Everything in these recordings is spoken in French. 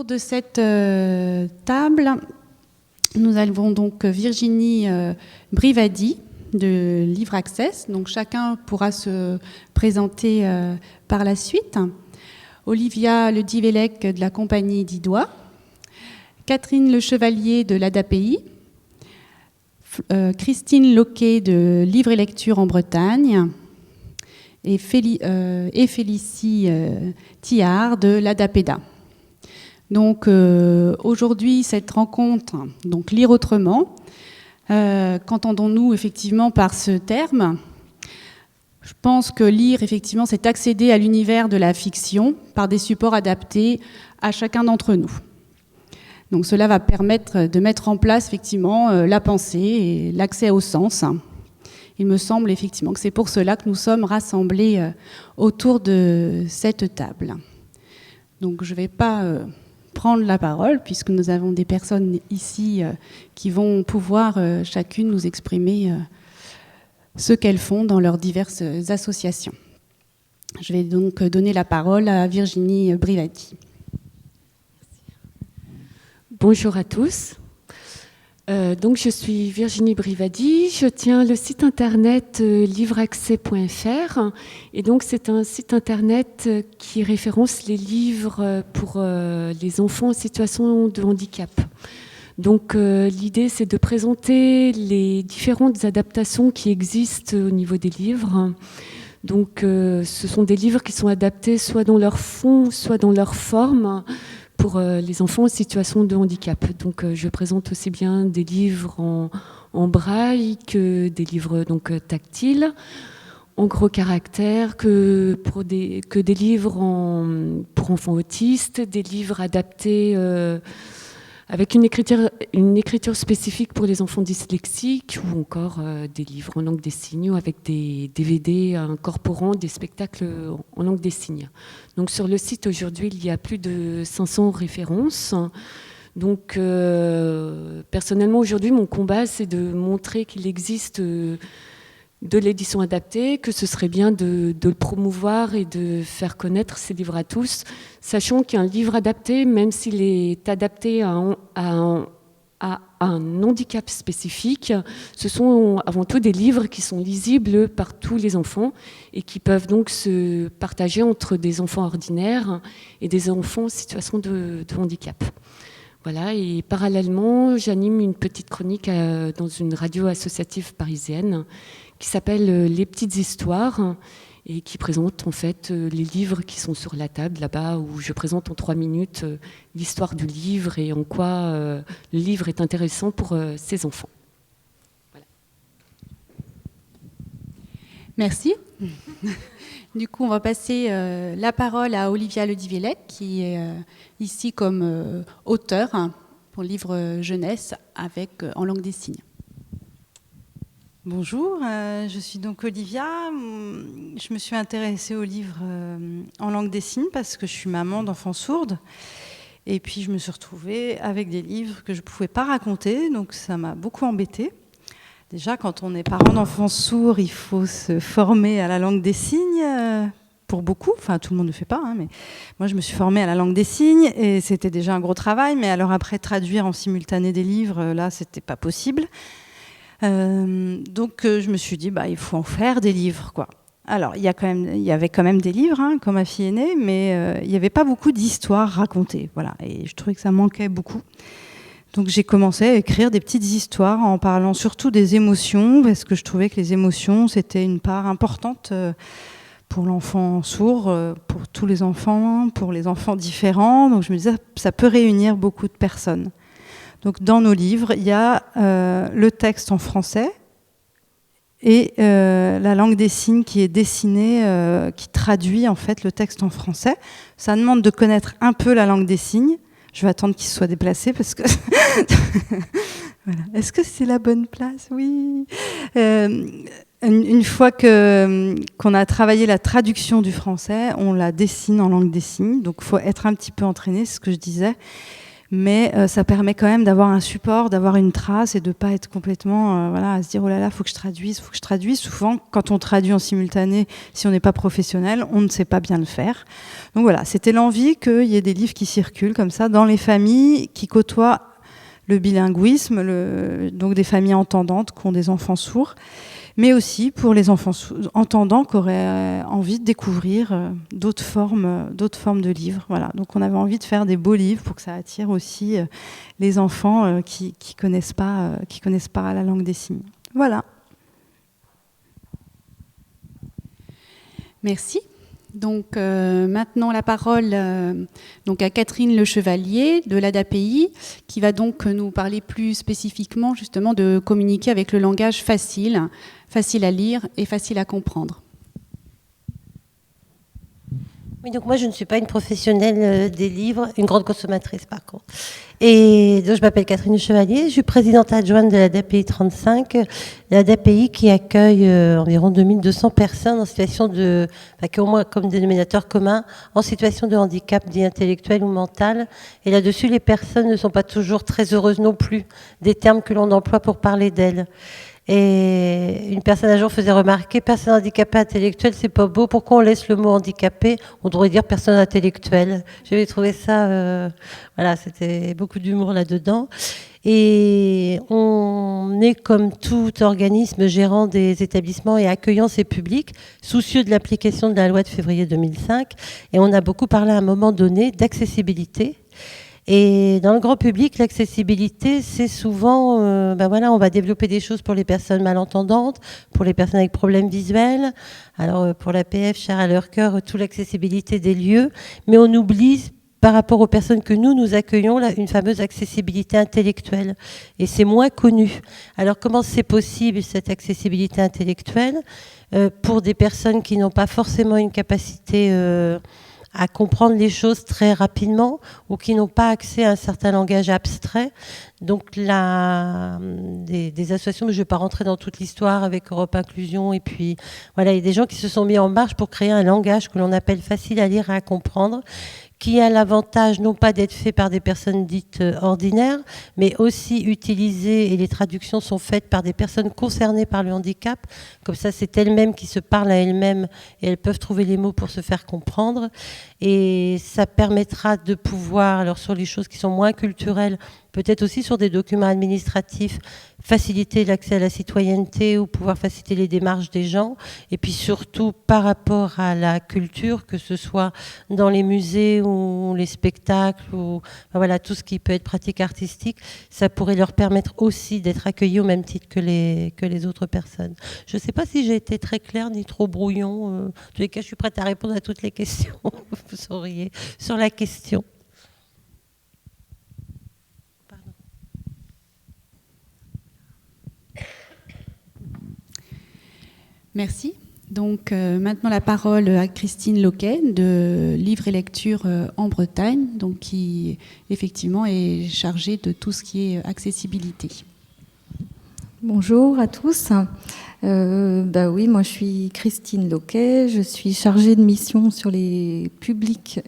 de cette table, nous avons donc Virginie Brivadi de Livre Access. Donc chacun pourra se présenter par la suite. Olivia Le Divelec de la compagnie d'Idois. Catherine Le Chevalier de l'ADAPI. Christine Loquet de Livre et Lecture en Bretagne. Et Félicie Thillard de l'ADAPEDA. Donc aujourd'hui, cette rencontre, donc Lire autrement, qu'entendons-nous effectivement par ce terme ? Je pense que lire, effectivement, c'est accéder à l'univers de la fiction par des supports adaptés à chacun d'entre nous. Donc cela va permettre de mettre en place effectivement la pensée et l'accès au sens. Il me semble effectivement que c'est pour cela que nous sommes rassemblés autour de cette table. Donc je ne vais pas prendre la parole puisque nous avons des personnes ici qui vont pouvoir chacune nous exprimer ce qu'elles font dans leurs diverses associations. Je vais donc donner la parole à Virginie Brivadi. Bonjour à tous. Donc je suis Virginie Brivadi, je tiens le site internet livreaccès.fr et donc c'est un site internet qui référence les livres pour les enfants en situation de handicap. Donc l'idée c'est de présenter les différentes adaptations qui existent au niveau des livres. Donc ce sont des livres qui sont adaptés soit dans leur fond, soit dans leur forme, pour les enfants en situation de handicap. Donc je présente aussi bien des livres en braille que des livres donc tactiles, en gros caractères, que des livres pour enfants autistes, des livres adaptés avec une écriture spécifique pour les enfants dyslexiques, ou encore des livres en langue des signes, ou avec des DVD incorporant des spectacles en langue des signes. Donc sur le site aujourd'hui, il y a plus de 500 références. Donc personnellement aujourd'hui, mon combat, c'est de montrer qu'il existe de l'édition adaptée, que ce serait bien de le promouvoir et de faire connaître ces livres à tous, sachant qu'un livre adapté, même s'il est adapté à un handicap spécifique, ce sont avant tout des livres qui sont lisibles par tous les enfants et qui peuvent donc se partager entre des enfants ordinaires et des enfants en situation de handicap. Voilà, et parallèlement, j'anime une petite chronique dans une radio associative parisienne qui s'appelle Les Petites Histoires et qui présente en fait les livres qui sont sur la table là-bas, où je présente en 3 minutes l'histoire du livre et en quoi le livre est intéressant pour ses enfants. Voilà. Merci. Du coup, on va passer la parole à Olivia Le Divelec, qui est ici comme auteur pour le livre jeunesse en langue des signes. Bonjour, je suis donc Olivia. Je me suis intéressée aux livres en langue des signes parce que je suis maman d'enfants sourdes. Et puis je me suis retrouvée avec des livres que je ne pouvais pas raconter, donc ça m'a beaucoup embêtée. Déjà, quand on est parent d'enfants sourds, il faut se former à la langue des signes, pour beaucoup. Enfin, tout le monde ne le fait pas, hein, mais moi, je me suis formée à la langue des signes et c'était déjà un gros travail. Mais alors après, traduire en simultané des livres, là, c'était pas possible. Donc, je me suis dit, il faut en faire des livres, quoi. Alors, il y avait quand même des livres, hein, comme ma fille aînée, mais il n'y avait pas beaucoup d'histoires racontées. Voilà, et je trouvais que ça manquait beaucoup. Donc j'ai commencé à écrire des petites histoires en parlant surtout des émotions, parce que je trouvais que les émotions, c'était une part importante pour l'enfant sourd, pour tous les enfants, pour les enfants différents. Donc je me disais, ça peut réunir beaucoup de personnes. Donc dans nos livres, il y a le texte en français et la langue des signes qui est dessinée, qui traduit en fait le texte en français. Ça demande de connaître un peu la langue des signes. Je vais attendre qu'il soit déplacé parce que... Voilà. Est-ce que c'est la bonne place ? Oui. Une fois qu'on a travaillé la traduction du français, on la dessine en langue des signes. Donc il faut être un petit peu entraîné, c'est ce que je disais. Mais ça permet quand même d'avoir un support, d'avoir une trace et de ne pas être complètement à se dire « oh là là, faut que je traduise, faut que je traduise ». Souvent, quand on traduit en simultané, si on n'est pas professionnel, on ne sait pas bien le faire. Donc voilà, c'était l'envie qu'il y ait des livres qui circulent comme ça dans les familles qui côtoient le bilinguisme, donc des familles entendantes qui ont des enfants sourds, mais aussi pour les enfants entendants qui auraient envie de découvrir d'autres formes de livres. Voilà. Donc on avait envie de faire des beaux livres pour que ça attire aussi les enfants qui connaissent pas la langue des signes. Voilà. Merci. Donc maintenant la parole donc à Catherine Le Chevalier de l'ADAPI qui va donc nous parler plus spécifiquement justement de communiquer avec le langage facile à lire et facile à comprendre. Oui, donc moi je ne suis pas une professionnelle des livres, une grande consommatrice par contre. Et donc je m'appelle Catherine Chevalier, je suis présidente adjointe de l'ADAPI 35, l'ADAPI qui accueille environ 2200 personnes en situation qui ont au moins comme dénominateur commun, en situation de handicap dit intellectuel ou mental. Et là-dessus, les personnes ne sont pas toujours très heureuses non plus des termes que l'on emploie pour parler d'elles. Et une personne un jour faisait remarquer, personne handicapée intellectuelle, c'est pas beau, pourquoi on laisse le mot handicapé? On devrait dire personne intellectuelle. J'avais trouvé ça, c'était beaucoup d'humour là-dedans. Et on est comme tout organisme gérant des établissements et accueillant ses publics, soucieux de l'application de la loi de février 2005. Et on a beaucoup parlé à un moment donné d'accessibilité. Et dans le grand public, l'accessibilité, c'est souvent, on va développer des choses pour les personnes malentendantes, pour les personnes avec problèmes visuels. Alors, pour l'APF, cher à leur cœur, toute l'accessibilité des lieux. Mais on oublie, par rapport aux personnes que nous accueillons, là, une fameuse accessibilité intellectuelle. Et c'est moins connu. Alors, comment c'est possible, cette accessibilité intellectuelle, pour des personnes qui n'ont pas forcément une capacité à comprendre les choses très rapidement ou qui n'ont pas accès à un certain langage abstrait. Donc des associations, mais je ne vais pas rentrer dans toute l'histoire avec Europe Inclusion, et puis voilà, il y a des gens qui se sont mis en marche pour créer un langage que l'on appelle facile à lire et à comprendre, qui a l'avantage non pas d'être fait par des personnes dites ordinaires, mais aussi utilisé, et les traductions sont faites par des personnes concernées par le handicap. Comme ça, c'est elles-mêmes qui se parlent à elles-mêmes et elles peuvent trouver les mots pour se faire comprendre. Et ça permettra de pouvoir, alors sur les choses qui sont moins culturelles, peut-être aussi sur des documents administratifs, faciliter l'accès à la citoyenneté ou pouvoir faciliter les démarches des gens. Et puis surtout par rapport à la culture, que ce soit dans les musées ou les spectacles, ou tout ce qui peut être pratique artistique, ça pourrait leur permettre aussi d'être accueillis au même titre que les autres personnes. Je ne sais pas si j'ai été très claire ni trop brouillon. En tous les cas, je suis prête à répondre à toutes les questions. Vous sauriez sur la question. Merci. Donc maintenant la parole à Christine Loquet de Livres et Lectures en Bretagne, donc qui effectivement est chargée de tout ce qui est accessibilité. Bonjour à tous. Oui, moi je suis Christine Loquet, je suis chargée de mission sur les publics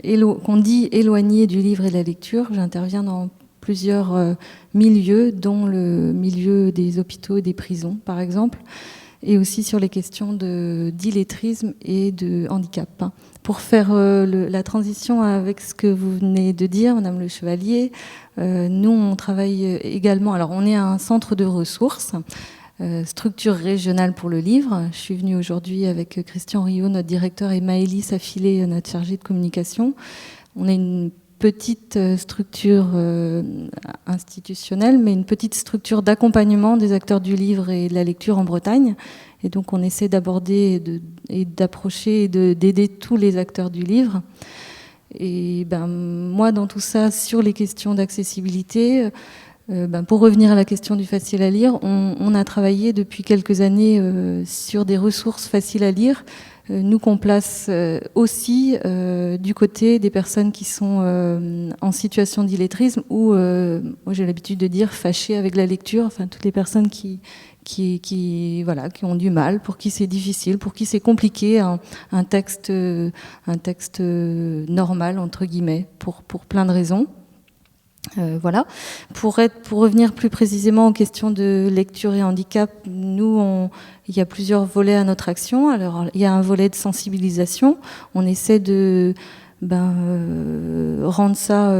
qu'on dit éloignés du livre et de la lecture. J'interviens dans plusieurs milieux, dont le milieu des hôpitaux et des prisons par exemple, et aussi sur les questions d'illettrisme et de handicap. Pour faire la transition avec ce que vous venez de dire, Madame Le Chevalier, nous on travaille également, alors on est un centre de ressources, structure régionale pour le livre. Je suis venue aujourd'hui avec Christian Rio, notre directeur, et Maëlys Affilé, notre chargée de communication. On est une petite structure institutionnelle, mais une petite structure d'accompagnement des acteurs du livre et de la lecture en Bretagne. Et donc on essaie d'aborder et d'approcher et d'aider tous les acteurs du livre. Et moi, dans tout ça, sur les questions d'accessibilité, pour revenir à la question du facile à lire, on a travaillé depuis quelques années sur des ressources faciles à lire, nous qu'on place aussi du côté des personnes qui sont en situation d'illettrisme ou, moi j'ai l'habitude de dire, fâchées avec la lecture, enfin toutes les personnes qui ont du mal, pour qui c'est difficile, pour qui c'est compliqué, un texte normal, entre guillemets, pour plein de raisons. Voilà. Pour revenir plus précisément aux questions de lecture et handicap, il y a plusieurs volets à notre action. Alors, il y a un volet de sensibilisation. On essaie de rendre ça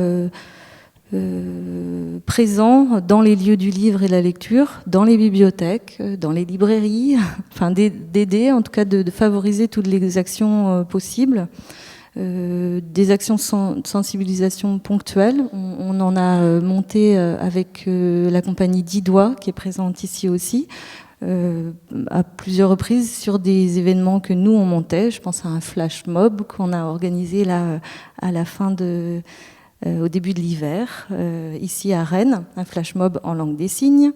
présent dans les lieux du livre et la lecture, dans les bibliothèques, dans les librairies, enfin d'aider, en tout cas de favoriser toutes les actions possibles. Des actions de sensibilisation ponctuelles. On en a monté avec la compagnie Didois, qui est présente ici aussi, à plusieurs reprises sur des événements que nous on montait. Je pense à un flash mob qu'on a organisé là à la fin au début de l'hiver, ici à Rennes, un flash mob en langue des signes.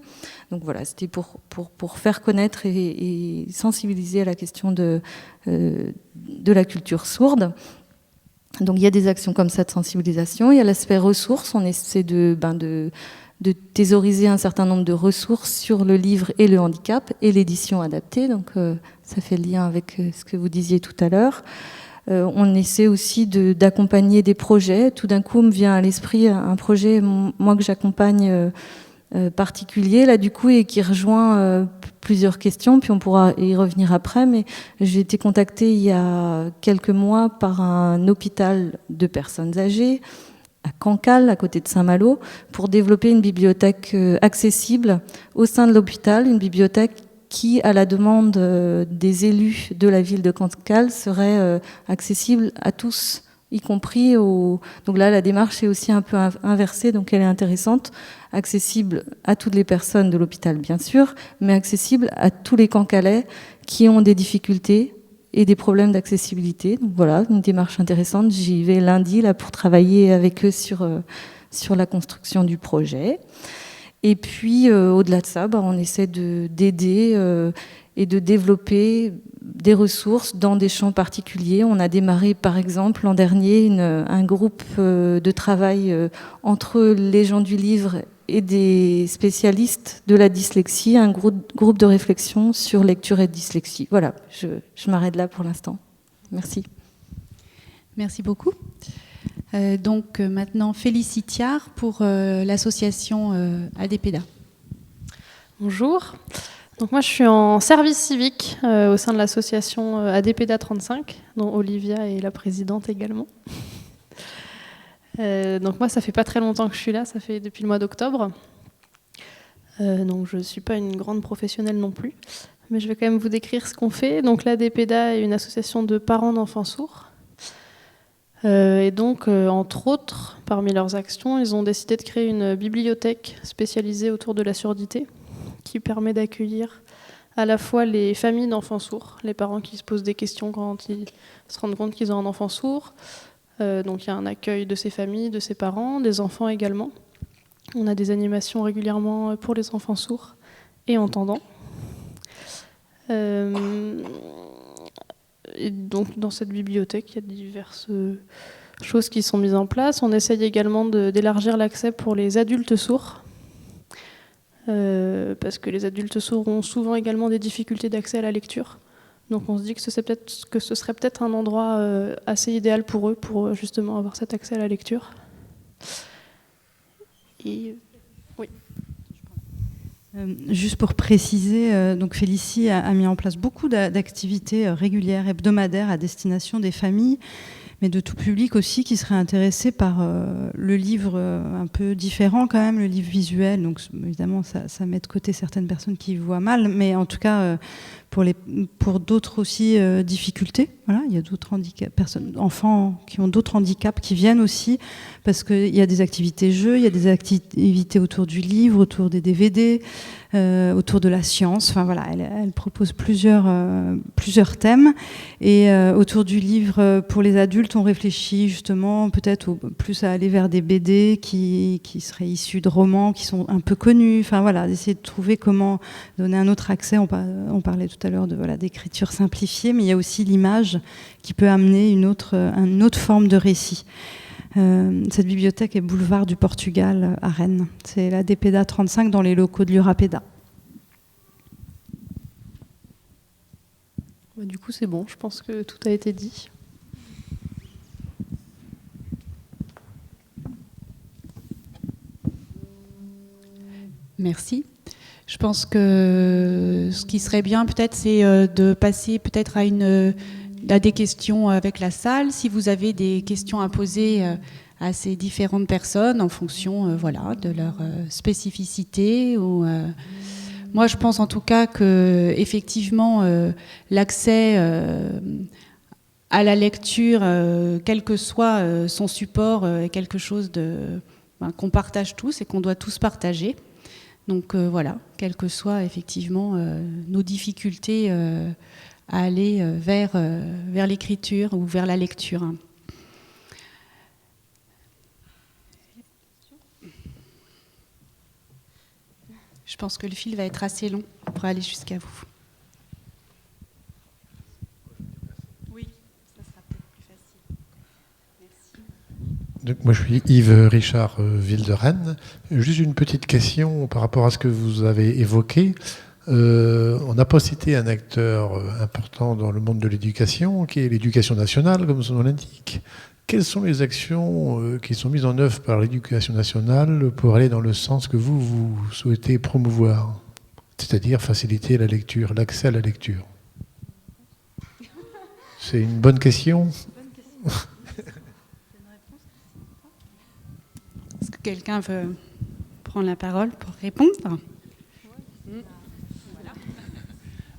Donc voilà, c'était pour faire connaître et sensibiliser à la question de la culture sourde. Donc il y a des actions comme ça de sensibilisation. Il y a l'aspect ressources. On essaie de thésauriser un certain nombre de ressources sur le livre et le handicap et l'édition adaptée. Donc ça fait le lien avec ce que vous disiez tout à l'heure. On essaie aussi d'accompagner des projets. Tout d'un coup, me vient à l'esprit un projet, moi que j'accompagne particulier là du coup et qui rejoint plusieurs questions, puis on pourra y revenir après, mais j'ai été contactée il y a quelques mois par un hôpital de personnes âgées à Cancale, à côté de Saint-Malo, pour développer une bibliothèque accessible au sein de l'hôpital, une bibliothèque qui, à la demande des élus de la ville de Cancale, serait accessible à tous, y compris Donc là, la démarche est aussi un peu inversée, donc elle est intéressante, accessible à toutes les personnes de l'hôpital, bien sûr, mais accessible à tous les Cancalais qui ont des difficultés et des problèmes d'accessibilité. Donc voilà, une démarche intéressante. J'y vais lundi là pour travailler avec eux sur la construction du projet. Et puis, au-delà de ça, on essaie d'aider et de développer des ressources dans des champs particuliers. On a démarré, par exemple, l'an dernier, un groupe de travail entre les gens du livre et des spécialistes de la dyslexie, un groupe de réflexion sur lecture et dyslexie. Voilà, je m'arrête là pour l'instant. Merci. Merci beaucoup. Donc maintenant, Félicie Thiard pour l'association ADPEDA. Bonjour. Donc moi, je suis en service civique au sein de l'association ADPEDA 35, dont Olivia est la présidente également. Donc moi, ça fait pas très longtemps que je suis là, ça fait depuis le mois d'octobre. Donc je suis pas une grande professionnelle non plus, mais je vais quand même vous décrire ce qu'on fait. Donc l'ADPEDA est une association de parents d'enfants sourds. Et donc, entre autres, parmi leurs actions, ils ont décidé de créer une bibliothèque spécialisée autour de la surdité, qui permet d'accueillir à la fois les familles d'enfants sourds, les parents qui se posent des questions quand ils se rendent compte qu'ils ont un enfant sourd. Donc il y a un accueil de ces familles, de ces parents, des enfants également. On a des animations régulièrement pour les enfants sourds et entendants. Et donc dans cette bibliothèque, il y a diverses choses qui sont mises en place. On essaye également d'élargir l'accès pour les adultes sourds, parce que les adultes sourds ont souvent également des difficultés d'accès à la lecture. Donc on se dit que ce serait peut-être un endroit assez idéal pour eux, pour justement avoir cet accès à la lecture. Et oui. Juste pour préciser, donc Félicie a mis en place beaucoup d'activités régulières, hebdomadaires à destination des familles, mais de tout public aussi qui serait intéressé par le livre un peu différent quand même, le livre visuel. Donc évidemment, ça met de côté certaines personnes qui voient mal, mais en tout cas pour d'autres aussi difficultés. Voilà, il y a d'autres enfants qui ont d'autres handicaps qui viennent aussi, parce qu'il y a des activités jeux, il y a des activités autour du livre, autour des DVD, autour de la science. Enfin voilà, elle propose plusieurs thèmes. Et autour du livre pour les adultes, on réfléchit justement peut-être plus à aller vers des BD qui seraient issus de romans qui sont un peu connus. Enfin voilà, d'essayer de trouver comment donner un autre accès. On parlait tout à l'heure d'écriture simplifiée, mais il y a aussi l'image qui peut amener une autre forme de récit. Cette bibliothèque est boulevard du Portugal à Rennes. C'est la ADPEDA 35 dans les locaux de l'Urapeda. Du coup, c'est bon, je pense que tout a été dit. Merci. Je pense que ce qui serait bien peut-être, c'est de passer peut-être à des questions avec la salle. Si vous avez des questions à poser à ces différentes personnes en fonction voilà, de leur spécificité. Moi, je pense en tout cas que effectivement l'accès à la lecture, quel que soit son support, est quelque chose qu'on partage tous et qu'on doit tous partager. Donc voilà, quelles que soient effectivement nos difficultés à aller vers l'écriture ou vers la lecture. Je pense que le fil va être assez long pour aller jusqu'à vous. Oui, ça sera peut-être plus facile. Merci. Donc, moi, je suis Yves Richard, ville de Rennes. Juste une petite question par rapport à ce que vous avez évoqué. On n'a pas cité un acteur important dans le monde de l'éducation, qui est l'éducation nationale, comme son nom l'indique. Quelles sont les actions qui sont mises en œuvre par l'éducation nationale pour aller dans le sens que vous souhaitez promouvoir, c'est-à-dire faciliter la lecture, l'accès à la lecture? C'est une bonne question. Est-ce que quelqu'un veut prendre la parole pour répondre?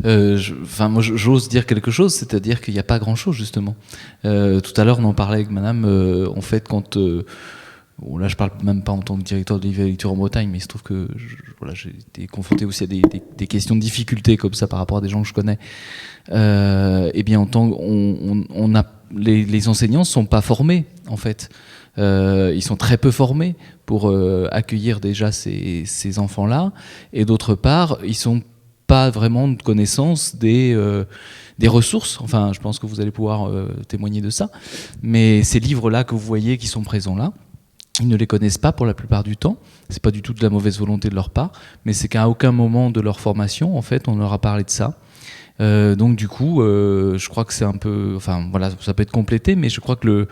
Moi, j'ose dire quelque chose, c'est-à-dire qu'il n'y a pas grand-chose, justement. Tout à l'heure, on en parlait avec madame, en fait, quand... là, je parle même pas en tant que directeur de livre et lecture en Bretagne, mais il se trouve que j'ai été confronté aussi à des questions de difficultés comme ça par rapport à des gens que je connais. Et bien, les enseignants ne sont pas formés, en fait. Ils sont très peu formés pour accueillir déjà ces enfants-là. Et d'autre part, ils sont pas vraiment de connaissance des ressources. Enfin, je pense que vous allez pouvoir témoigner de ça. Mais ces livres-là que vous voyez qui sont présents là, ils ne les connaissent pas pour la plupart du temps. C'est pas du tout de la mauvaise volonté de leur part, mais c'est qu'à aucun moment de leur formation, en fait, on leur a parlé de ça. Donc du coup, je crois que c'est un peu... Enfin, voilà, ça peut être complété, mais je crois que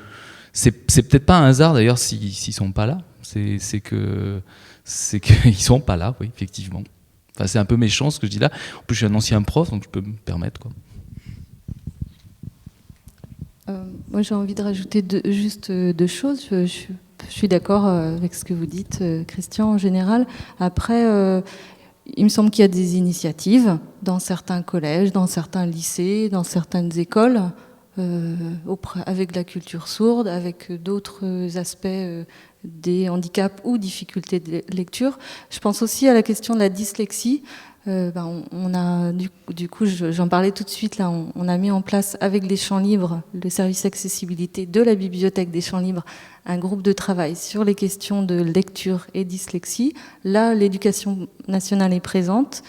c'est peut-être pas un hasard, d'ailleurs, s'ils sont pas là. C'est qu'ils sont pas là, oui, effectivement. Enfin, c'est un peu méchant ce que je dis là. En plus, je suis un ancien prof, donc je peux me permettre, quoi. Moi, j'ai envie de rajouter juste deux choses. Je suis d'accord avec ce que vous dites, Christian, en général. Après, il me semble qu'il y a des initiatives dans certains collèges, dans certains lycées, dans certaines écoles, avec la culture sourde, avec d'autres aspects des handicaps ou difficultés de lecture. Je pense aussi à la question de la dyslexie. On a, du coup, j'en parlais tout de suite, là, on a mis en place avec les champs libres, le service accessibilité de la bibliothèque des champs libres, un groupe de travail sur les questions de lecture et dyslexie. Là, l'éducation nationale est présente.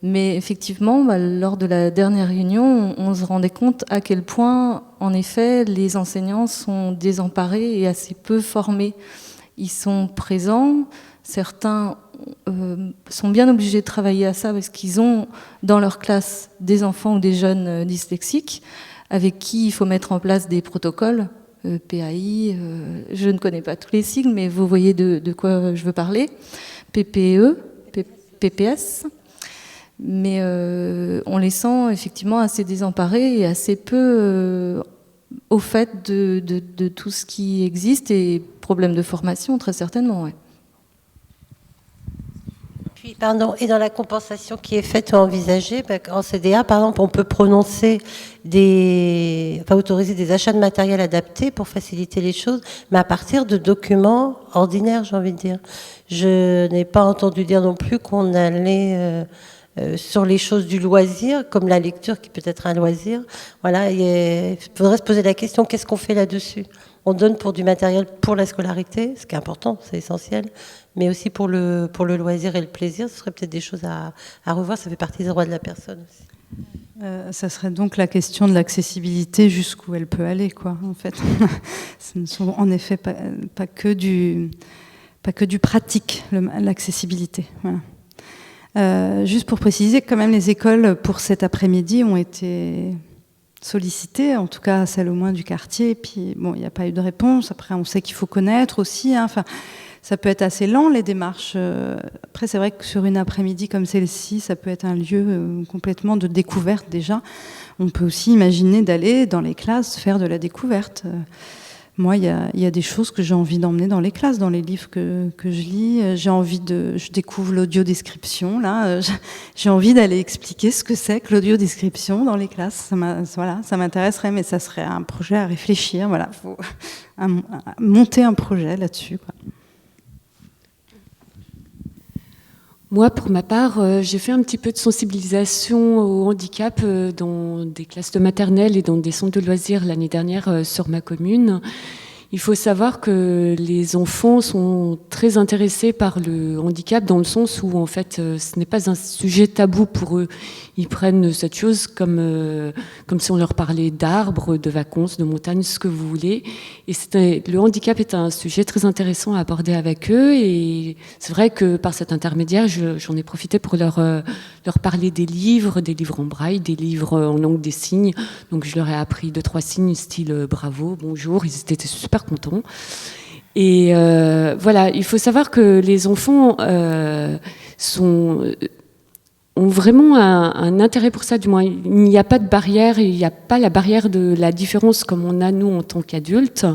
Mais effectivement, lors de la dernière réunion, on se rendait compte à quel point, en effet, les enseignants sont désemparés et assez peu formés. Ils sont présents, certains sont bien obligés de travailler à ça parce qu'ils ont dans leur classe des enfants ou des jeunes dyslexiques avec qui il faut mettre en place des protocoles, PAI, je ne connais pas tous les sigles, mais vous voyez de quoi je veux parler, PPE, PPS, mais on les sent effectivement assez désemparés et assez peu au fait de tout ce qui existe et problèmes de formation très certainement, ouais. Puis, et dans la compensation qui est faite ou envisagée, en CDA, par exemple, on peut autoriser des achats de matériel adapté pour faciliter les choses, mais à partir de documents ordinaires, j'ai envie de dire. Je n'ai pas entendu dire non plus qu'on allait sur les choses du loisir, comme la lecture qui peut être un loisir. Voilà, il faudrait se poser la question, qu'est-ce qu'on fait là-dessus ? On donne pour du matériel pour la scolarité, ce qui est important, c'est essentiel, mais aussi pour le loisir et le plaisir, ce serait peut-être des choses à revoir, ça fait partie des droits de la personne aussi. Ça serait donc la question de l'accessibilité, jusqu'où elle peut aller, quoi, en fait. Ce ne sont en effet pas que du pratique, l'accessibilité. Voilà. Juste pour préciser, quand même, les écoles pour cet après-midi ont été sollicitées, en tout cas celle au moins du quartier, et puis bon, il n'y a pas eu de réponse. Après, on sait qu'il faut connaître aussi, hein. Enfin, ça peut être assez lent, les démarches. Après, c'est vrai que sur une après-midi comme celle-ci, ça peut être un lieu complètement de découverte déjà. On peut aussi imaginer d'aller dans les classes faire de la découverte. Moi, il y a des choses que j'ai envie d'emmener dans les classes, dans les livres que je lis. Je découvre l'audiodescription, là. J'ai envie d'aller expliquer ce que c'est que l'audiodescription dans les classes. Ça m'intéresserait, mais ça serait un projet à réfléchir. Voilà, faut monter un projet là-dessus, quoi. Moi, pour ma part, j'ai fait un petit peu de sensibilisation au handicap dans des classes de maternelle et dans des centres de loisirs l'année dernière sur ma commune. Il faut savoir que les enfants sont très intéressés par le handicap dans le sens où, en fait, ce n'est pas un sujet tabou pour eux. Ils prennent cette chose comme si on leur parlait d'arbres, de vacances, de montagnes, ce que vous voulez. Et le handicap est un sujet très intéressant à aborder avec eux. Et c'est vrai que par cet intermédiaire, j'en ai profité pour leur parler des livres en braille, des livres en langue des signes. Donc je leur ai appris 2-3 signes, style bravo, bonjour. Ils étaient super contents. Et voilà, il faut savoir que les enfants ont vraiment un intérêt pour ça, du moins. Il n'y a pas de barrière, il n'y a pas la barrière de la différence comme on a nous en tant qu'adultes.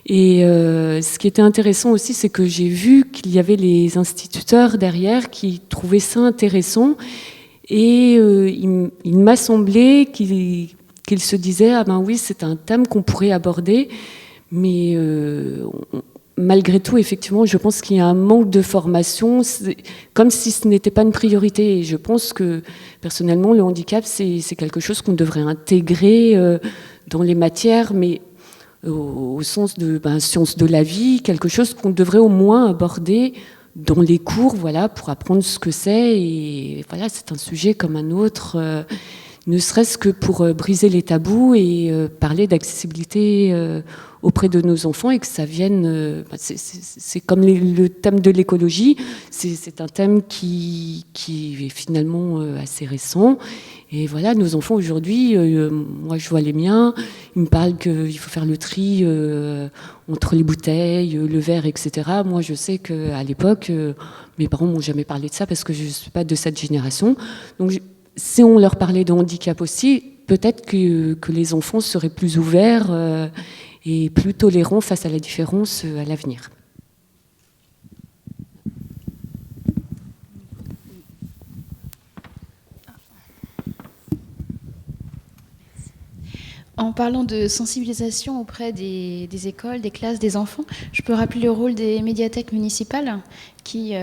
Et ce qui était intéressant aussi, c'est que j'ai vu qu'il y avait les instituteurs derrière qui trouvaient ça intéressant. Et il m'a semblé qu'ils se disaient « Ah ben oui, c'est un thème qu'on pourrait aborder ». Mais malgré tout, effectivement, je pense qu'il y a un manque de formation, comme si ce n'était pas une priorité. Et je pense que, personnellement, le handicap, c'est quelque chose qu'on devrait intégrer dans les matières, mais au sens de sciences de la vie, quelque chose qu'on devrait au moins aborder dans les cours, voilà, pour apprendre ce que c'est. Et voilà, c'est un sujet comme un autre, ne serait-ce que pour briser les tabous et parler d'accessibilité auprès de nos enfants et que ça vienne... c'est comme le thème de l'écologie, c'est un thème qui est finalement assez récent. Et voilà, nos enfants aujourd'hui, moi je vois les miens, ils me parlent qu'il faut faire le tri entre les bouteilles, le verre, etc. Moi je sais qu'à l'époque, mes parents m'ont jamais parlé de ça parce que je ne suis pas de cette génération. Donc si on leur parlait de handicap aussi, peut-être que les enfants seraient plus ouverts et plus tolérants face à la différence à l'avenir. En parlant de sensibilisation auprès des écoles, des classes, des enfants, je peux rappeler le rôle des médiathèques municipales qui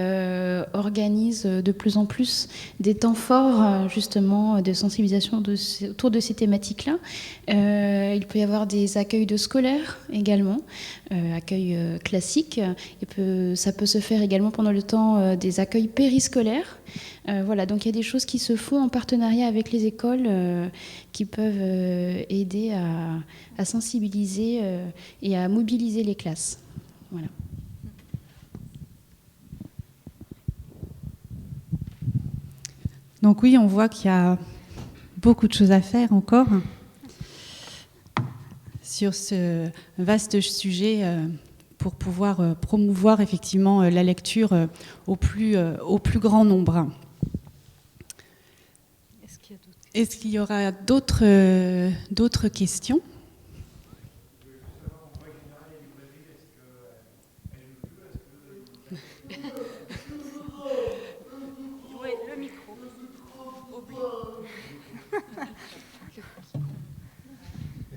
organisent de plus en plus des temps forts justement de sensibilisation autour de ces thématiques-là. Il peut y avoir des accueils de scolaires également, accueils classiques. Ça peut se faire également pendant le temps des accueils périscolaires. Voilà, donc il y a des choses qui se font en partenariat avec les écoles qui peuvent aider à sensibiliser et à mobiliser les classes. Voilà. Donc oui, on voit qu'il y a beaucoup de choses à faire encore sur ce vaste sujet pour pouvoir promouvoir effectivement la lecture au plus grand nombre. Est-ce qu'il y aura d'autres questions ?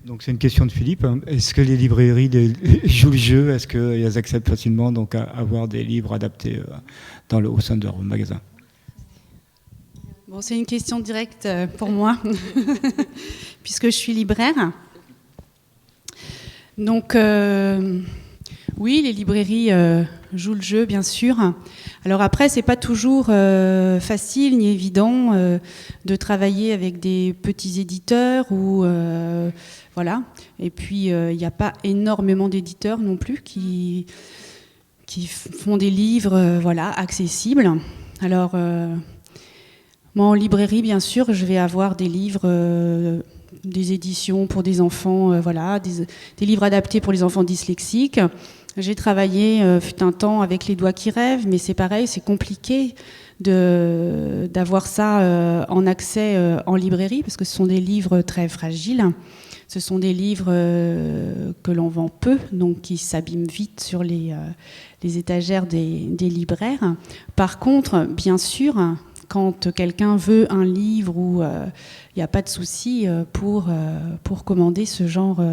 Donc c'est une question de Philippe. Est-ce que les librairies jouent le jeu ? Est-ce qu'elles acceptent facilement donc, à avoir des livres adaptés au sein de leur magasin ? Bon, c'est une question directe pour moi, puisque je suis libraire. Donc, oui, les librairies jouent le jeu, bien sûr. Alors après, c'est pas toujours facile ni évident de travailler avec des petits éditeurs ou voilà. Et puis, il n'y a pas énormément d'éditeurs non plus qui font des livres accessibles. Alors, moi, en librairie, bien sûr, je vais avoir des livres, des éditions pour des enfants, des livres adaptés pour les enfants dyslexiques. J'ai travaillé fut un temps avec Les Doigts qui rêvent, mais c'est pareil, c'est compliqué d'avoir ça en accès en librairie, parce que ce sont des livres très fragiles. Ce sont des livres que l'on vend peu, donc qui s'abîment vite sur les étagères des libraires. Par contre, bien sûr, quand quelqu'un veut un livre où il n'y a pas de souci pour commander ce genre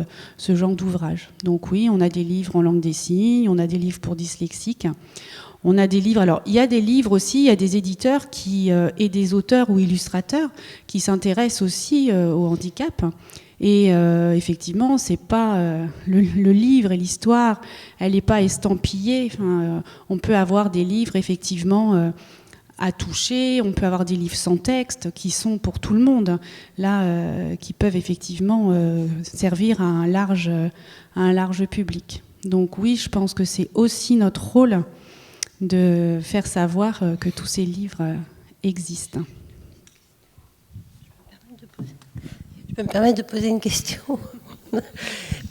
d'ouvrage. Donc oui, on a des livres en langue des signes, on a des livres pour dyslexiques, on a des livres... Alors, il y a des livres aussi, il y a des éditeurs et des auteurs ou illustrateurs qui s'intéressent aussi au handicap. Et effectivement, c'est pas le livre et l'histoire, elle n'est pas estampillée. On peut avoir des livres effectivement à toucher, on peut avoir des livres sans texte qui sont pour tout le monde, là, qui peuvent effectivement servir à un large public. Donc oui, je pense que c'est aussi notre rôle de faire savoir que tous ces livres existent. Je peux me permettre de poser une question.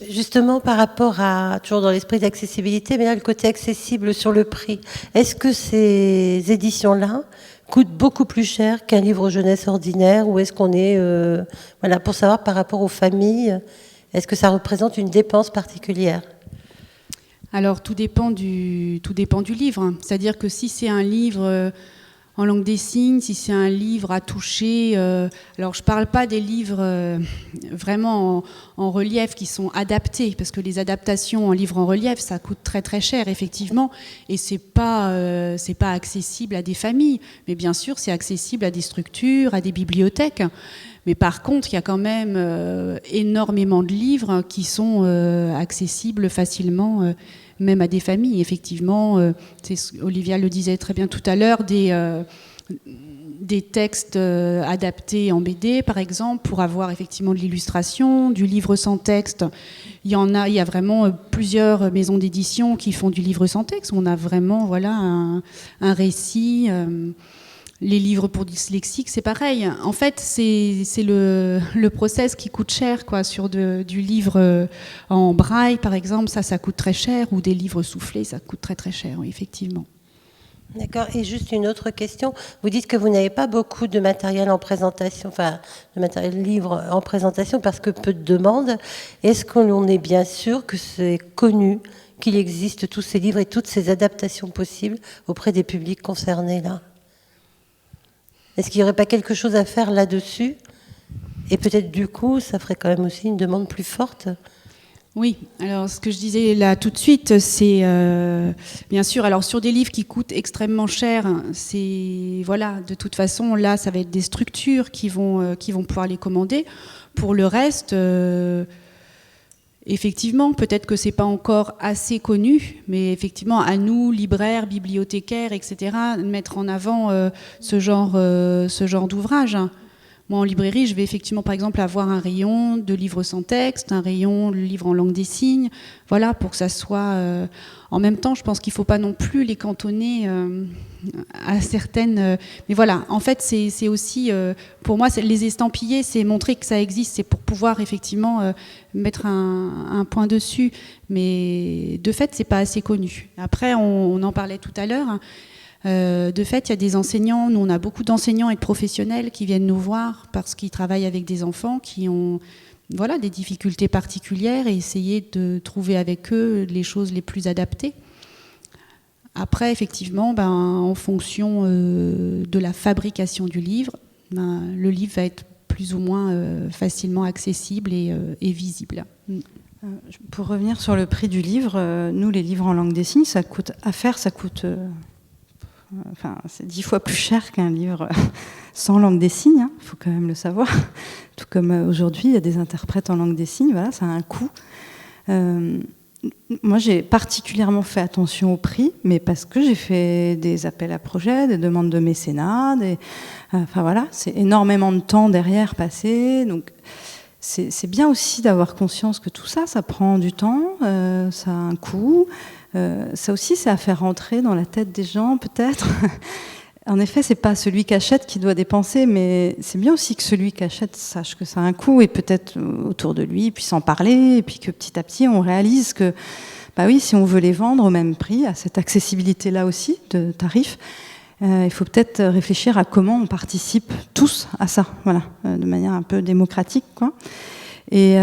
Justement, par rapport à, toujours dans l'esprit d'accessibilité, mais là, le côté accessible sur le prix. Est-ce que ces éditions-là coûtent beaucoup plus cher qu'un livre jeunesse ordinaire, ou est-ce qu'on est, voilà, pour savoir par rapport aux familles, est-ce que ça représente une dépense particulière ? Alors, tout dépend du livre. C'est-à-dire que si c'est un livre en langue des signes, si c'est un livre à toucher... alors, je ne parle pas des livres vraiment en relief qui sont adaptés, parce que les adaptations en livre en relief, ça coûte très très cher, effectivement, et c'est pas accessible à des familles. Mais bien sûr, c'est accessible à des structures, à des bibliothèques. Mais par contre, il y a quand même énormément de livres qui sont accessibles facilement, même à des familles. Effectivement, Olivia le disait très bien tout à l'heure, des textes adaptés en BD, par exemple, pour avoir effectivement de l'illustration, du livre sans texte. Il y a vraiment plusieurs maisons d'édition qui font du livre sans texte. On a vraiment, voilà, un récit... Les livres pour dyslexiques, c'est pareil. En fait, c'est le process qui coûte cher, quoi. Sur du livre en braille, par exemple, ça coûte très cher, ou des livres soufflés, ça coûte très très cher, oui, effectivement. D'accord. Et juste une autre question. Vous dites que vous n'avez pas beaucoup de matériel en présentation, enfin, de matériel livre en présentation parce que peu de demandes. Est-ce qu'on est bien sûr que c'est connu, qu'il existe tous ces livres et toutes ces adaptations possibles auprès des publics concernés, là ? Est-ce qu'il n'y aurait pas quelque chose à faire là-dessus ? Et peut-être du coup, ça ferait quand même aussi une demande plus forte ? Oui, alors ce que je disais là tout de suite, c'est bien sûr, alors sur des livres qui coûtent extrêmement cher, c'est, voilà, de toute façon, là, ça va être des structures qui vont pouvoir les commander. Pour le reste... effectivement, peut-être que c'est pas encore assez connu, mais effectivement, à nous, libraires, bibliothécaires, etc., de mettre en avant ce genre d'ouvrage. Moi, en librairie, je vais effectivement, par exemple, avoir un rayon de livres sans texte, un rayon de livres en langue des signes, voilà, pour que ça soit... En même temps, je pense qu'il ne faut pas non plus les cantonner à certaines... mais voilà, en fait, c'est aussi... pour moi, les estampiller, c'est montrer que ça existe, c'est pour pouvoir effectivement mettre un point dessus. Mais de fait, ce n'est pas assez connu. Après, on en parlait tout à l'heure. De fait, il y a des enseignants, nous on a beaucoup d'enseignants et de professionnels qui viennent nous voir parce qu'ils travaillent avec des enfants qui ont, voilà, des difficultés particulières et essayer de trouver avec eux les choses les plus adaptées. Après, effectivement, en fonction de la fabrication du livre, le livre va être plus ou moins facilement accessible et visible. Pour revenir sur le prix du livre, nous les livres en langue des signes, ça coûte c'est 10 fois plus cher qu'un livre sans langue des signes, il faut quand même le savoir. Tout comme aujourd'hui, il y a des interprètes en langue des signes, voilà, ça a un coût. Moi, j'ai particulièrement fait attention au prix, mais parce que j'ai fait des appels à projets, des demandes de mécénat, voilà, c'est énormément de temps derrière passé, donc c'est bien aussi d'avoir conscience que tout ça, ça prend du temps, ça a un coût. Ça aussi, c'est à faire rentrer dans la tête des gens, peut-être. En effet, c'est pas celui qui achète qui doit dépenser, mais c'est bien aussi que celui qui achète sache que ça a un coût et peut-être autour de lui puisse en parler, et puis que petit à petit, on réalise que Bah oui, si on veut les vendre au même prix, à cette accessibilité-là aussi de tarifs, il faut peut-être réfléchir à comment on participe tous à ça, voilà, de manière un peu démocratique, quoi. Et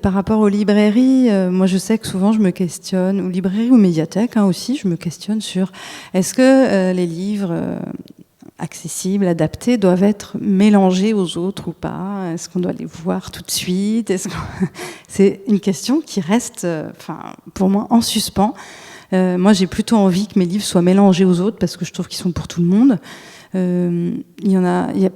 par rapport aux librairies, moi je sais que souvent je me questionne, ou librairies ou médiathèques aussi, je me questionne sur est-ce que les livres accessibles, adaptés, doivent être mélangés aux autres ou pas? Est-ce qu'on doit les voir tout de suite? C'est une question qui reste, pour moi, en suspens. Moi, j'ai plutôt envie que mes livres soient mélangés aux autres parce que je trouve qu'ils sont pour tout le monde.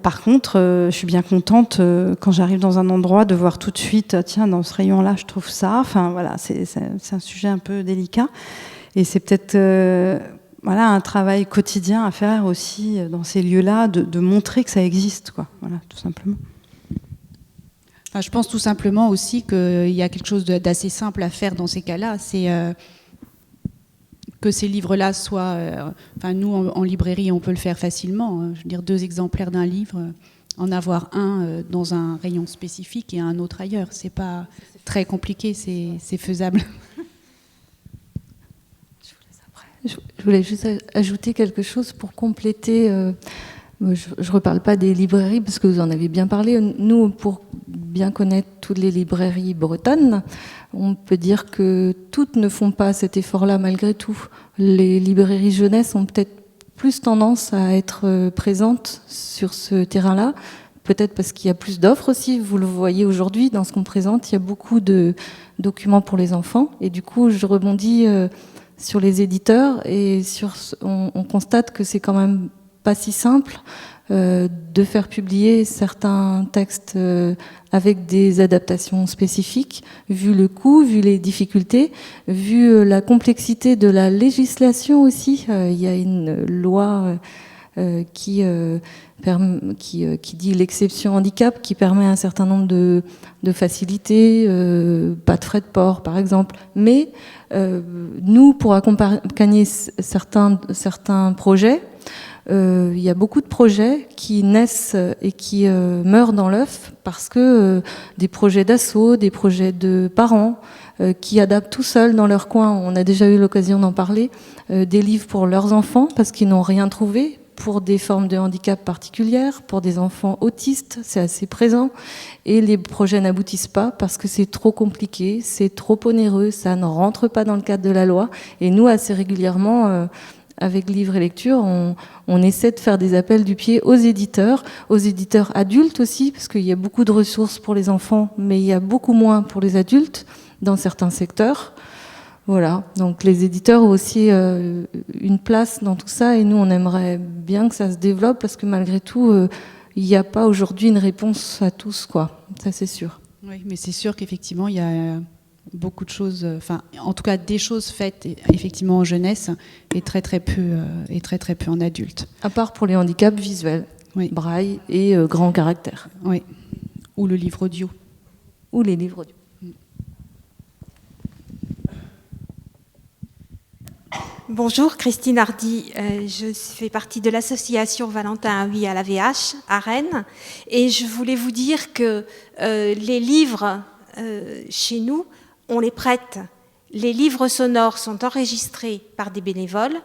Par contre, je suis bien contente quand j'arrive dans un endroit de voir tout de suite, tiens, dans ce rayon-là, je trouve ça. Enfin, voilà, c'est un sujet un peu délicat. Et c'est peut-être un travail quotidien à faire aussi dans ces lieux-là, de montrer que ça existe, quoi. Voilà, tout simplement. Enfin, je pense tout simplement aussi qu'il y a quelque chose d'assez simple à faire dans ces cas-là. C'est que ces livres-là soient... nous, en librairie, on peut le faire facilement. Je veux dire, 2 exemplaires d'un livre, en avoir un dans un rayon spécifique et un autre ailleurs. C'est pas très compliqué, c'est faisable. Je voulais juste ajouter quelque chose pour compléter. Je ne reparle pas des librairies parce que vous en avez bien parlé. Nous, pour bien connaître toutes les librairies bretonnes, on peut dire que toutes ne font pas cet effort-là malgré tout. Les librairies jeunesse ont peut-être plus tendance à être présentes sur ce terrain-là, peut-être parce qu'il y a plus d'offres aussi. Vous le voyez aujourd'hui dans ce qu'on présente, il y a beaucoup de documents pour les enfants. Et du coup, je rebondis sur les éditeurs et on constate que c'est quand même pas si simple de faire publier certains textes avec des adaptations spécifiques, vu le coût, vu les difficultés, vu la complexité de la législation aussi. Il y a une loi qui dit l'exception handicap, qui permet un certain nombre de facilités, pas de frais de port par exemple. Mais nous, pour accompagner certains projets, il y a beaucoup de projets qui naissent et qui meurent dans l'œuf parce que des projets d'asso, des projets de parents qui adaptent tout seuls dans leur coin, on a déjà eu l'occasion d'en parler, des livres pour leurs enfants parce qu'ils n'ont rien trouvé, pour des formes de handicap particulières, pour des enfants autistes, c'est assez présent, et les projets n'aboutissent pas parce que c'est trop compliqué, c'est trop onéreux, ça ne rentre pas dans le cadre de la loi, et nous, assez régulièrement, avec Livre et Lecture, on essaie de faire des appels du pied aux éditeurs adultes aussi, parce qu'il y a beaucoup de ressources pour les enfants, mais il y a beaucoup moins pour les adultes dans certains secteurs. Voilà, donc les éditeurs ont aussi une place dans tout ça, et nous, on aimerait bien que ça se développe, parce que malgré tout, il n'y a pas aujourd'hui une réponse à tous, quoi. Ça, c'est sûr. Oui, mais c'est sûr qu'effectivement, il y a beaucoup de choses, en tout cas des choses faites effectivement en jeunesse et très peu en adulte. À part pour les handicaps visuels, oui. Braille et grand caractère. Oui, ou le livre audio. Ou les livres audio. Bonjour, Christine Hardy. Je fais partie de l'association Valentin Oui à la VH à Rennes, et je voulais vous dire que les livres chez nous, on les prête. Les livres sonores sont enregistrés par des bénévoles.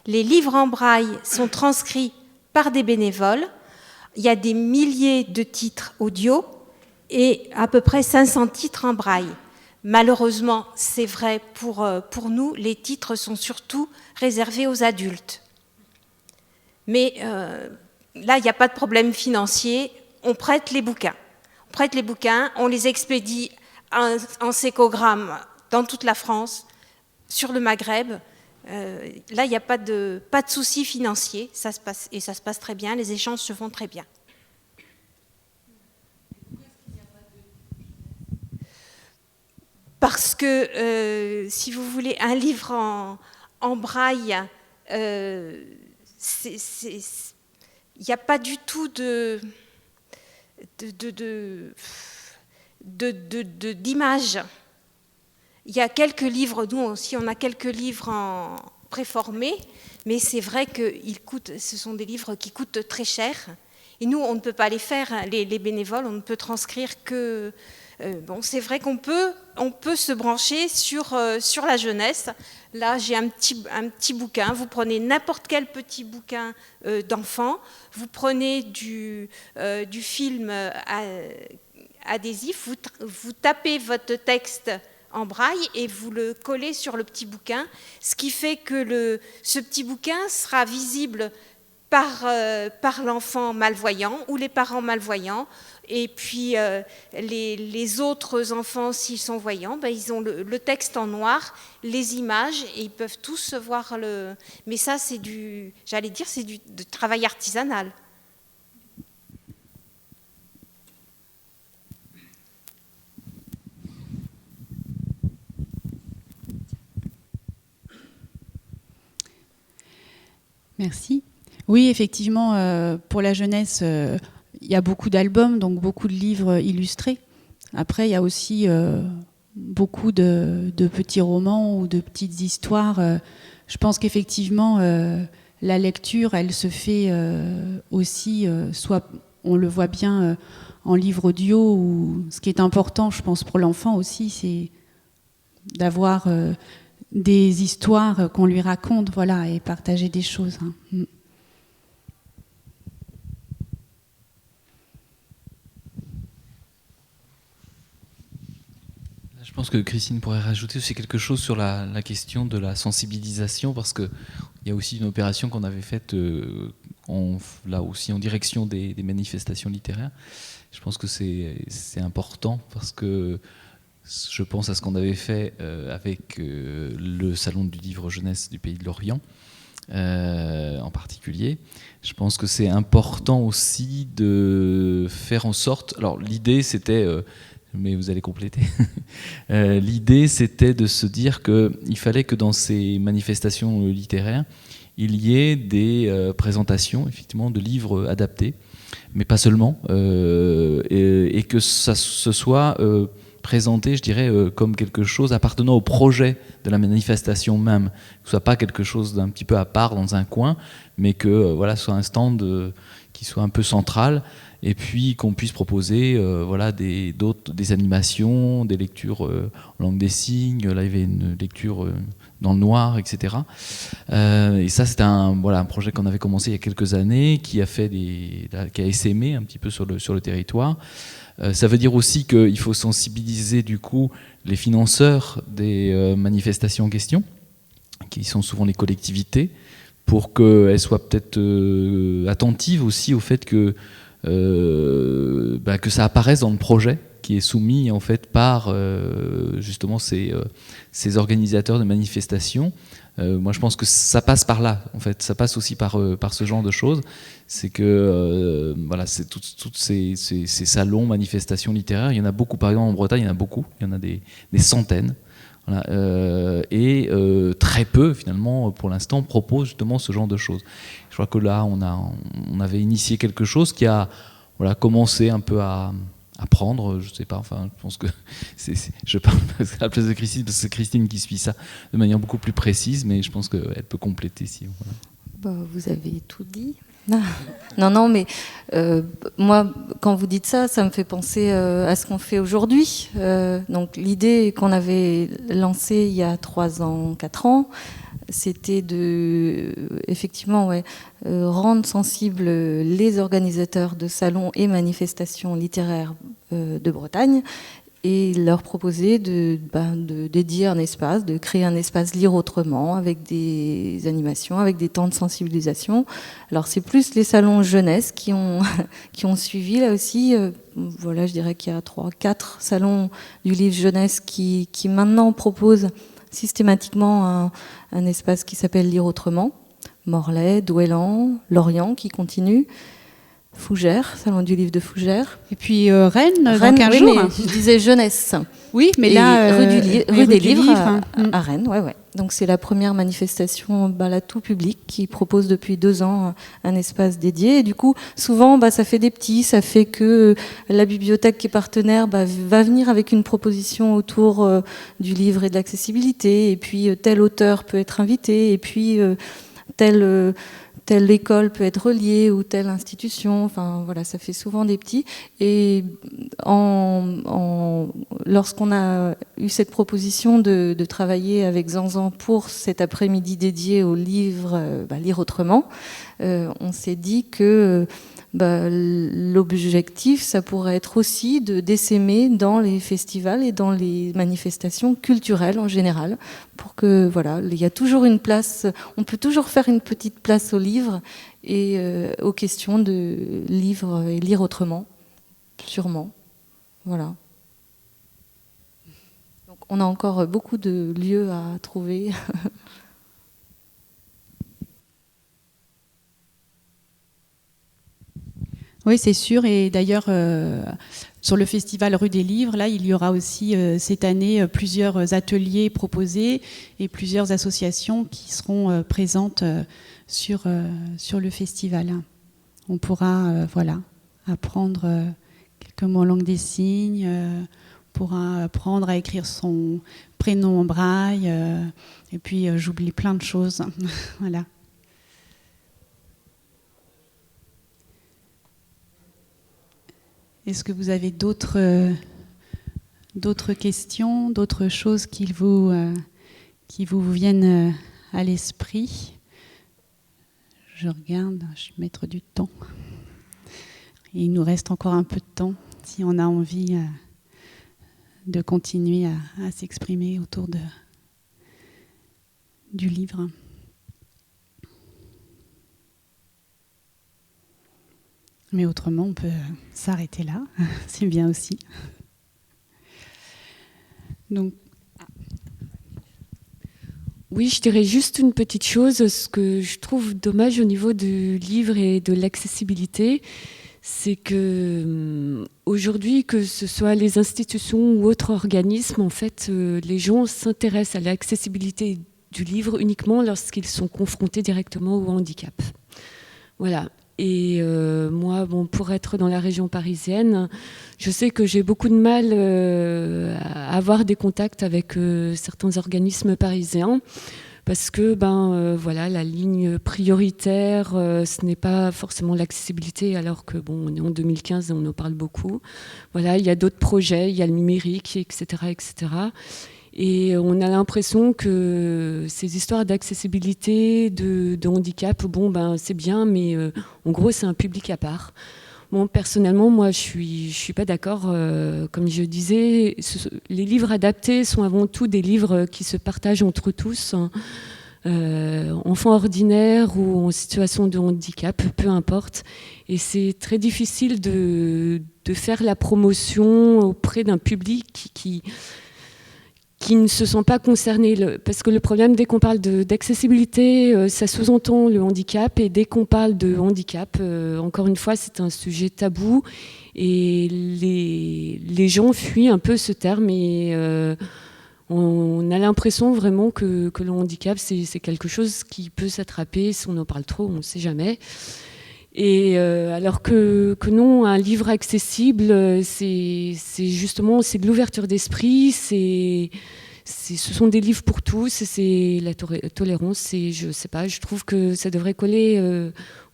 Les livres en braille sont transcrits par des bénévoles. Il y a des milliers de titres audio et à peu près 500 titres en braille. Malheureusement, c'est vrai pour nous, les titres sont surtout réservés aux adultes. Mais là, il n'y a pas de problème financier. On prête les bouquins. On les expédie en sécogramme dans toute la France, sur le Maghreb. Là, il n'y a pas de souci financier, ça se passe très bien, les échanges se font très bien. Parce que, si vous voulez, un livre en braille, il n'y a pas du tout d'image. Il y a quelques livres, nous aussi on a quelques livres en préformés, mais c'est vrai que ce sont des livres qui coûtent très cher. Et nous, on ne peut pas les faire, les bénévoles, on ne peut transcrire que Bon, c'est vrai qu'on peut se brancher sur la jeunesse. Là, j'ai un petit bouquin. Vous prenez n'importe quel petit bouquin d'enfant. Vous prenez du film adhésif. Vous tapez votre texte en braille et vous le collez sur le petit bouquin. Ce qui fait que ce petit bouquin sera visible par l'enfant malvoyant ou les parents malvoyants. Et puis les autres enfants, s'ils sont voyants, ils ont le texte en noir, les images, et ils peuvent tous voir le... Mais ça, c'est du travail artisanal. Merci. Oui, effectivement, pour la jeunesse, il y a beaucoup d'albums, donc beaucoup de livres illustrés. Après, il y a aussi beaucoup de petits romans ou de petites histoires. Je pense qu'effectivement, la lecture, elle se fait aussi, soit on le voit bien en livre audio, ou ce qui est important, je pense, pour l'enfant aussi, c'est d'avoir des histoires qu'on lui raconte, voilà, et partager des choses. Hein. Je pense que Christine pourrait rajouter aussi quelque chose sur la question de la sensibilisation, parce qu'il y a aussi une opération qu'on avait faite là aussi en direction des manifestations littéraires. Je pense que c'est important, parce que je pense à ce qu'on avait fait avec le Salon du livre jeunesse du Pays de l'Orient, en particulier. Je pense que c'est important aussi de faire en sorte... Alors l'idée c'était... mais vous allez compléter. L'idée, c'était de se dire qu'il fallait que dans ces manifestations littéraires, il y ait des présentations, effectivement, de livres adaptés, mais pas seulement, et que ça se soit présenté, je dirais, comme quelque chose appartenant au projet de la manifestation même, que ce soit pas quelque chose d'un petit peu à part dans un coin, mais que voilà, ce soit un stand qui soit un peu central, et puis qu'on puisse proposer voilà, des animations, des lectures en langue des signes. Là, il y avait une lecture dans le noir, etc. Et ça, c'était un projet qu'on avait commencé il y a quelques années, qui a essaimé un petit peu sur le territoire. Ça veut dire aussi qu'il faut sensibiliser du coup les financeurs des manifestations en question, qui sont souvent les collectivités, pour qu'elles soient peut-être attentives aussi au fait que ça apparaisse dans le projet qui est soumis en fait par justement ces organisateurs de manifestations. Moi je pense que ça passe par là, en fait, ça passe aussi par ce genre de choses. C'est que voilà, c'est toutes ces salons, manifestations littéraires, il y en a beaucoup, par exemple en Bretagne, il y en a beaucoup, il y en a des centaines. Voilà, et très peu finalement pour l'instant proposent justement ce genre de choses. Je crois que là on avait initié quelque chose qui a commencé un peu à prendre, je sais pas, enfin je pense que je parle à la place de Christine parce que c'est Christine qui suit ça de manière beaucoup plus précise, mais je pense qu'elle peut compléter si voilà. Vous avez tout dit. Non, mais moi, quand vous dites ça, ça me fait penser à ce qu'on fait aujourd'hui. Donc l'idée qu'on avait lancée il y a 3 ans, 4 ans, c'était de, effectivement, rendre sensibles les organisateurs de salons et manifestations littéraires de Bretagne, et leur proposer de dédier un espace, de créer un espace Lire Autrement, avec des animations, avec des temps de sensibilisation. Alors c'est plus les salons jeunesse qui ont suivi là aussi. Voilà, je dirais qu'il y a 3-4 salons du livre jeunesse qui maintenant proposent systématiquement un espace qui s'appelle Lire Autrement. Morlaix, Douélan, Lorient qui continue. Fougères, salon du livre de Fougères. Et puis Rennes, dans 15 jours. Mais je disais jeunesse. Oui, mais là, rue des Livres à Rennes. Ouais. Donc c'est la première manifestation tout public qui propose depuis 2 ans un espace dédié. Et du coup, souvent, ça fait des petits, ça fait que la bibliothèque qui est partenaire va venir avec une proposition autour du livre et de l'accessibilité. Et puis tel auteur peut être invité. Et puis tel telle école peut être reliée ou telle institution. Enfin voilà, ça fait souvent des petits. Et lorsqu'on a eu cette proposition de travailler avec Zanzan pour cet après-midi dédié au livre Lire autrement, on s'est dit que l'objectif, ça pourrait être aussi d'essaimer dans les festivals et dans les manifestations culturelles en général, pour que voilà, il y a toujours une place, on peut toujours faire une petite place au livre et aux questions de livre et lire autrement, sûrement. Voilà. Donc on a encore beaucoup de lieux à trouver. Oui, c'est sûr. Et d'ailleurs, sur le festival Rue des Livres, là, il y aura aussi cette année plusieurs ateliers proposés et plusieurs associations qui seront présentes sur le festival. On pourra apprendre quelques mots en langue des signes, on pourra apprendre à écrire son prénom en braille, et puis j'oublie plein de choses. Voilà. Est-ce que vous avez d'autres questions, d'autres choses qui vous viennent à l'esprit? Je regarde, je vais mettre du temps. Et il nous reste encore un peu de temps si on a envie de continuer à s'exprimer autour du livre. Mais autrement, on peut s'arrêter là. C'est bien aussi. Donc, oui, je dirais juste une petite chose. Ce que je trouve dommage au niveau du livre et de l'accessibilité, c'est que aujourd'hui, que ce soit les institutions ou autres organismes, en fait, les gens s'intéressent à l'accessibilité du livre uniquement lorsqu'ils sont confrontés directement au handicap. Voilà. Et moi, pour être dans la région parisienne, je sais que j'ai beaucoup de mal à avoir des contacts avec certains organismes parisiens parce que la ligne prioritaire, ce n'est pas forcément l'accessibilité, alors que on est en 2015 et on en parle beaucoup. Voilà, il y a d'autres projets, il y a le numérique, etc., etc. Et on a l'impression que ces histoires d'accessibilité, de handicap, c'est bien, mais en gros, c'est un public à part. Bon, personnellement, moi, je suis pas d'accord. Comme je disais, les livres adaptés sont avant tout des livres qui se partagent entre tous. Enfants ordinaires ou en situation de handicap, peu importe. Et c'est très difficile de faire la promotion auprès d'un public qui ne se sont pas concernés. Parce que le problème, dès qu'on parle d'accessibilité, ça sous-entend le handicap. Et dès qu'on parle de handicap, encore une fois, c'est un sujet tabou. Et les gens fuient un peu ce terme. Et on a l'impression vraiment que le handicap, c'est quelque chose qui peut s'attraper. Si on en parle trop, on ne sait jamais. Et alors que non, un livre accessible, c'est justement de l'ouverture d'esprit, ce sont des livres pour tous, c'est la tolérance, je trouve que ça devrait coller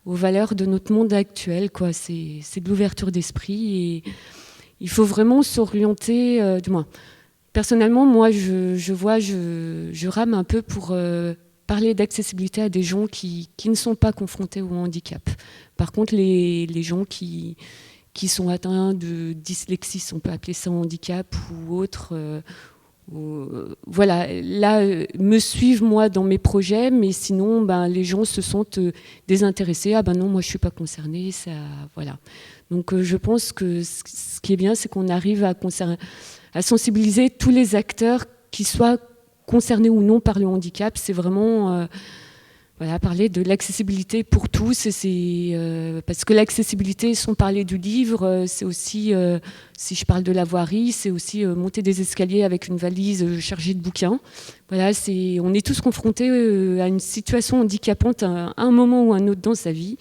aux valeurs de notre monde actuel, quoi. C'est de l'ouverture d'esprit et il faut vraiment s'orienter, du moins. Personnellement, moi, je rame un peu pour parler d'accessibilité à des gens qui ne sont pas confrontés au handicap. Par contre, les gens qui sont atteints de dyslexie, si on peut appeler ça handicap ou autre, me suivent moi dans mes projets, mais sinon, les gens se sentent désintéressés. Ah non, moi je suis pas concernée. Ça, voilà. Donc, je pense que ce qui est bien, c'est qu'on arrive à sensibiliser tous les acteurs, qui soient concernés ou non par le handicap. C'est vraiment parler de l'accessibilité pour tous. Parce que l'accessibilité, sans parler du livre, c'est aussi, si je parle de la voirie, c'est aussi monter des escaliers avec une valise chargée de bouquins. Voilà, on est tous confrontés à une situation handicapante à un moment ou à un autre dans sa vie.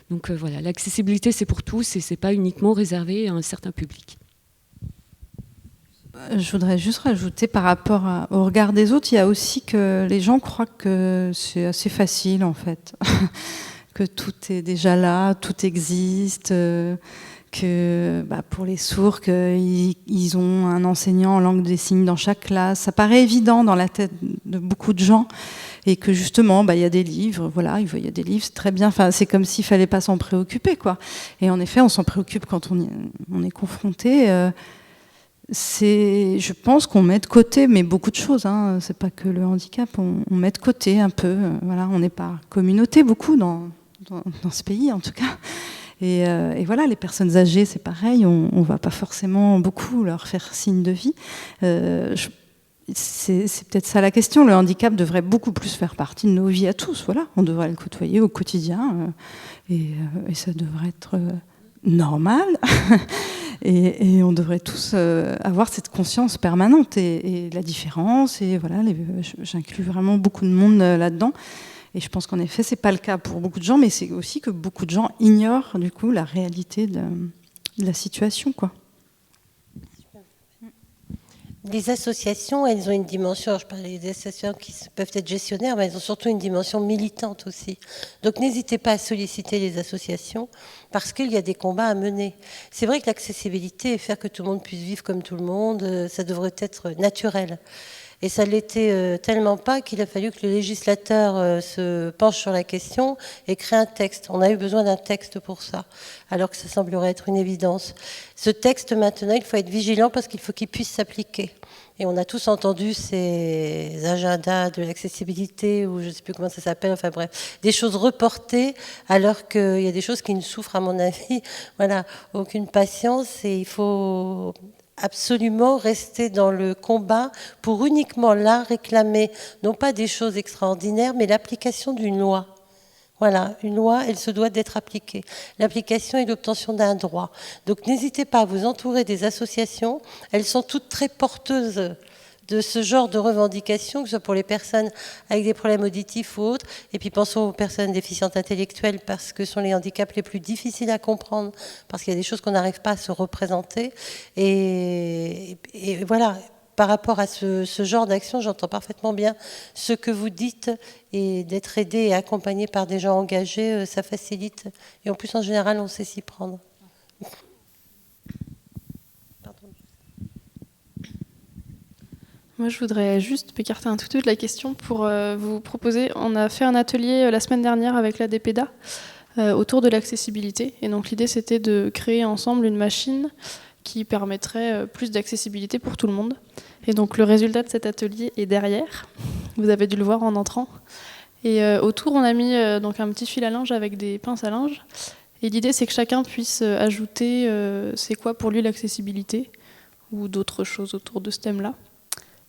Donc l'accessibilité, c'est pour tous et c'est pas uniquement réservé à un certain public. Je voudrais juste rajouter par rapport au regard des autres, il y a aussi que les gens croient que c'est assez facile en fait, que tout est déjà là, tout existe, que pour les sourds, qu'ils ont un enseignant en langue des signes dans chaque classe. Ça paraît évident dans la tête de beaucoup de gens, et que justement, il y a des livres, voilà, il y a des livres, c'est très bien. Enfin, c'est comme s'il fallait pas s'en préoccuper, quoi. Et en effet, on s'en préoccupe quand on est confronté. Je pense qu'on met de côté, mais beaucoup de choses. C'est pas que le handicap, on met de côté un peu. Voilà, on n'est pas communauté beaucoup dans ce pays, en tout cas. Et voilà, les personnes âgées, c'est pareil, on va pas forcément beaucoup leur faire signe de vie. C'est peut-être ça la question. Le handicap devrait beaucoup plus faire partie de nos vies à tous. Voilà, on devrait le côtoyer au quotidien, et ça devrait être normal. Et on devrait tous avoir cette conscience permanente et la différence. Et voilà, j'inclus vraiment beaucoup de monde là-dedans. Et je pense qu'en effet, c'est pas le cas pour beaucoup de gens, mais c'est aussi que beaucoup de gens ignorent du coup la réalité de la situation, quoi. Les associations, elles ont une dimension, je parlais des associations qui peuvent être gestionnaires, mais elles ont surtout une dimension militante aussi. Donc n'hésitez pas à solliciter les associations, parce qu'il y a des combats à mener. C'est vrai que l'accessibilité et faire que tout le monde puisse vivre comme tout le monde, ça devrait être naturel. Et ça ne l'était tellement pas qu'il a fallu que le législateur se penche sur la question et crée un texte. On a eu besoin d'un texte pour ça, alors que ça semblerait être une évidence. Ce texte, maintenant, il faut être vigilant parce qu'il faut qu'il puisse s'appliquer. Et on a tous entendu ces agendas de l'accessibilité, ou je ne sais plus comment ça s'appelle, enfin bref, des choses reportées, alors qu'il y a des choses qui ne souffrent, à mon avis, voilà, aucune patience, et il faut absolument rester dans le combat pour uniquement là réclamer, non pas des choses extraordinaires, mais l'application d'une loi. Voilà, une loi, elle se doit d'être appliquée. L'application et l'obtention d'un droit. Donc n'hésitez pas à vous entourer des associations. Elles sont toutes très porteuses de ce genre de revendications, que ce soit pour les personnes avec des problèmes auditifs ou autres. Et puis pensons aux personnes déficientes intellectuelles, parce que ce sont les handicaps les plus difficiles à comprendre, parce qu'il y a des choses qu'on n'arrive pas à se représenter. Et voilà, par rapport à ce genre d'action, j'entends parfaitement bien ce que vous dites, et d'être aidé et accompagné par des gens engagés, ça facilite. Et en plus, en général, on sait s'y prendre. Moi, je voudrais juste m'écarter un tout petit peu de la question pour vous proposer. On a fait un atelier la semaine dernière avec la DPEDA autour de l'accessibilité. Et donc, l'idée, c'était de créer ensemble une machine qui permettrait plus d'accessibilité pour tout le monde. Et donc, le résultat de cet atelier est derrière. Vous avez dû le voir en entrant. Et autour, on a mis donc un petit fil à linge avec des pinces à linge. Et l'idée, c'est que chacun puisse ajouter c'est quoi pour lui l'accessibilité, ou d'autres choses autour de ce thème-là.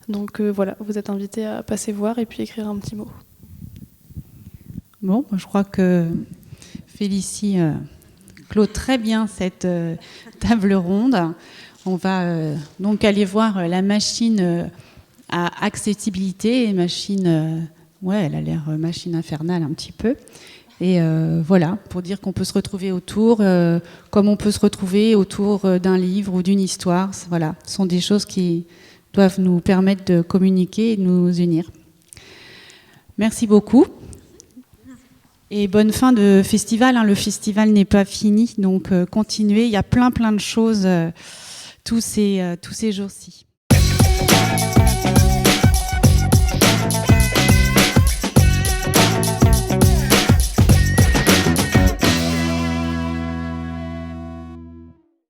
Donc voilà, vous êtes invités à passer voir et puis écrire un petit mot. Bon, je crois que Félicie clôt très bien cette table ronde. On va donc aller voir la machine à accessibilité, machine, elle a l'air machine infernale un petit peu. Et voilà, pour dire qu'on peut se retrouver autour, comme on peut se retrouver autour d'un livre ou d'une histoire. Voilà, ce sont des choses qui doivent nous permettre de communiquer et de nous unir. Merci beaucoup. Et bonne fin de festival. Le festival n'est pas fini, donc continuez. Il y a plein de choses tous ces jours-ci.